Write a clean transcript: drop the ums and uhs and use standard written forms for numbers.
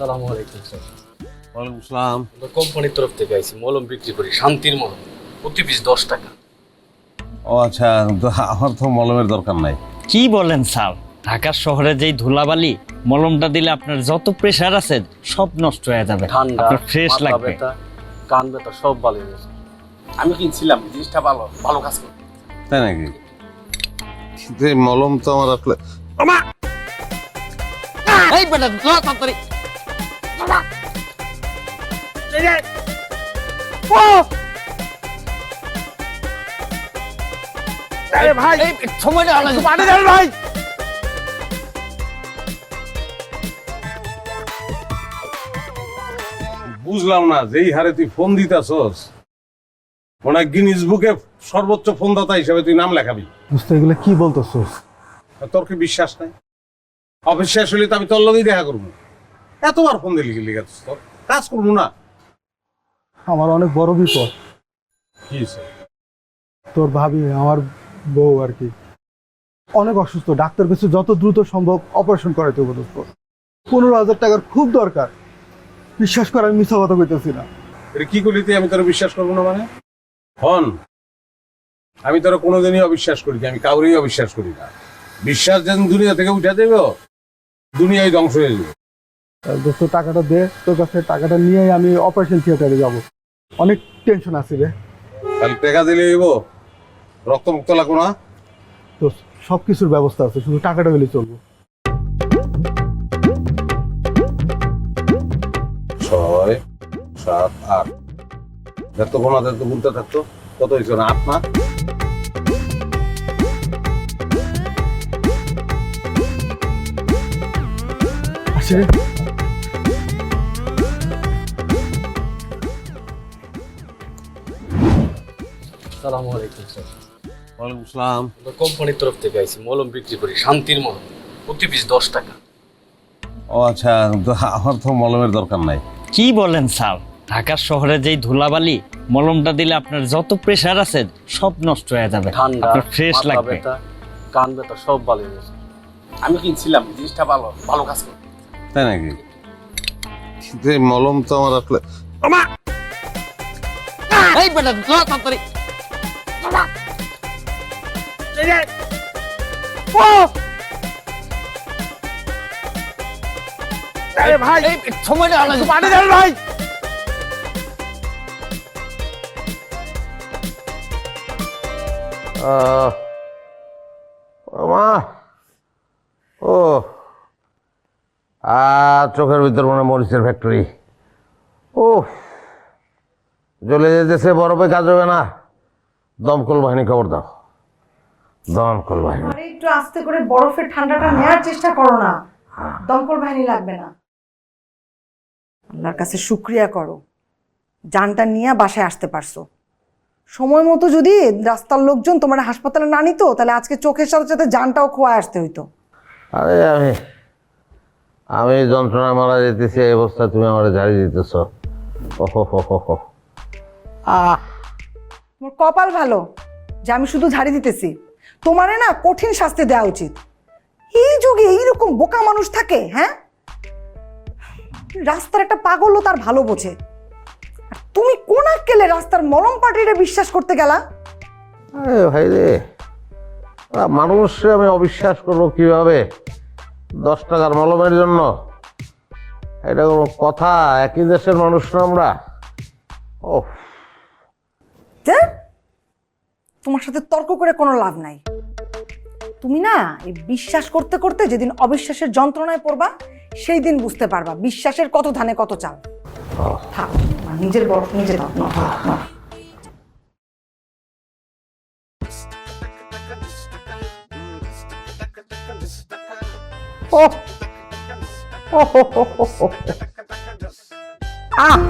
আসসালামু আলাইকুম স্যার। ওয়ালাইকুম আসসালাম। আমরা কোম্পানির তরফ থেকে আইছি, মলম বিক্রি করি, শান্তির মলম, প্রতি পিস 10 টাকা। ও আচ্ছা, তো আমার তো মলমের দরকার নাই। কি বলেন স্যার, ঢাকার শহরে যেই ধুলাবালি, মলমটা দিলে আপনার যত প্রেসার আছে সব নষ্ট হয়ে যাবে, ঠান্ডা, আপনার ফ্রেশ মাথা লাগবে। ব্যথা, কান ব্যথা সব ভালো হয়ে গেছে। আমি কিনছিলাম, জিনিসটা ভালো ভালো কাজ করে। তাই নাকি? কিন্তু এই মলম তো আমার আসলে এই বেটা তাড়াতাড়ি ভাই সময়টা পানি দেন ভাই। বুঝলাম না, যেই হারে তুই ফোন দিতাছস মনে হয় গিনিস বুকে সর্বোচ্চ ফোনদাতা হিসেবে তুই নাম লেখাবি। বুঝতে এগুলো কি বলতেছস? তোর কি বিশ্বাস নাই? অবিশ্বাস হলে তো আমি তোর লগেই দেখা করবো। এতবার ফোন দিলি গেলি গেছিস, তোর কাজ করবো না। আমার অনেক বড় বিপদ। কি হয়েছে? তোর ভাবি, আমার বউ আর কি, অনেক অসুস্থ। ডাক্তার কাছে যত দ্রুত সম্ভব অপারেশন করাইতে হবে। 15,000 টাকার খুব দরকার। বিশ্বাস কর, আমি মিথ্যা কথা কইতেছি না। এটা কি করলি তুই? আমি তোর বিশ্বাস করবো না মানে? হন, আমি তোর কোনোদিনই অবিশ্বাস করি না, আমি কাউরেই অবিশ্বাস করি না। বিশ্বাস যেন দুনিয়া থেকে উঠে দেব, দুনিয়ায় ধ্বংস হয়ে যাবে। দোস্ত, টাকাটা দে, তোর কাছে টাকাটা নিয়ে আমি অপারেশন থিয়েটারে যাব। অনেক টেনশন আছে রে। তাহলে টাকা দিলে এব, রক্ত মুক্ত লাগবো না? তো সব কিছুর ব্যবস্থা আছে, শুধু টাকাটা হলে চলবো। 6, 7, 8 দেখতো গোনা, দেখতো গুনতে থাকতো। কত হয়েছে না? 8 না? আসি রে। আসসালামু আলাইকুম স্যার। ওয়ালাইকুম আসসালাম। আমরা কোম্পানির তরফ থেকে আইছি, মলম বিক্রি করি, শান্তির মলম, প্রতি পিস 10 টাকা। ও আচ্ছা, তো আমার তো মলমের দরকার নাই। কি বলেন স্যার, ঢাকার শহরে যেই ধুলাবালি, মলমটা দিলে আপনার যত প্রেসার আছে সব নষ্ট হয়ে যাবে, ঠান্ডা, আপনার ফ্রেশ মাথা লাগবে। ব্যথা, কান ব্যথা সব ভালো হয়ে গেছে। আমি কিনছিলাম, জিনিসটা ভালো ভালো কাজ করে। তাই নাকি? কিন্তু এই মলম তো আমার আসলে এই বেটা তাড়াতাড়ি ভাই সময়টা পানি দেন ভাই। মা, ও চোখের ভিতর মনে মরিচের ফ্যাক্টরি। ও জ্বলে যেতেছে, বরফে কাজ হবে না। দমকল বাহিনী খবর দাও, দমকল বাহিনী। আরে একটু আস্তে করে বরফের ঠান্ডাটা নেওয়ার চেষ্টা করো না। দমকল বাহিনী লাগবে না। আল্লাহর কাছে শুকরিয়া করো, জানটা নিয়ে বাসায় আসতে পারছো। সময় মতো যদি রাস্তার লোকজন তোমার হাসপাতালে না নিত, তাহলে আজকে চোখের সাথে সাথে জানটাও খোয়া আসতে হইতো। আরে আমি যন্ত্রণা মারা যেতেছি, এই অবস্থা তুমি আমার ঝাড়ি দিতেছ। তোমার কপাল ভালো যে আমি শুধু ঝাড়ি দিতেছি। তোমারে না কঠিন শাস্তি দেওয়া উচিত। এই যুগে এইরকম বোকা মানুষ থাকে? হ্যাঁ, রাস্তার একটা পাগলও তার ভালো বোঝে। আর তুমি কোন আক্কেলে রাস্তার মলম পাটিরে বিশ্বাস করতে গেলা? আরে ভাই রে, মানুষকে আমি অবিশ্বাস করবো কিভাবে 10 টাকার মলমের জন্য? এটা কোনো কথা? একই দেশের মানুষ না আমরা? ও তোমার সাথে তর্ক করে কোনো লাভ নাই। তুমি না এই বিশ্বাস করতে করতে যেদিন অবিশ্বাসের যন্ত্রণায় পড়বা, সেই দিন বুঝতে পারবা বিশ্বাসের কত ধানে কত চাল। থাক, নিজের বরফ নিজে দাও। আহ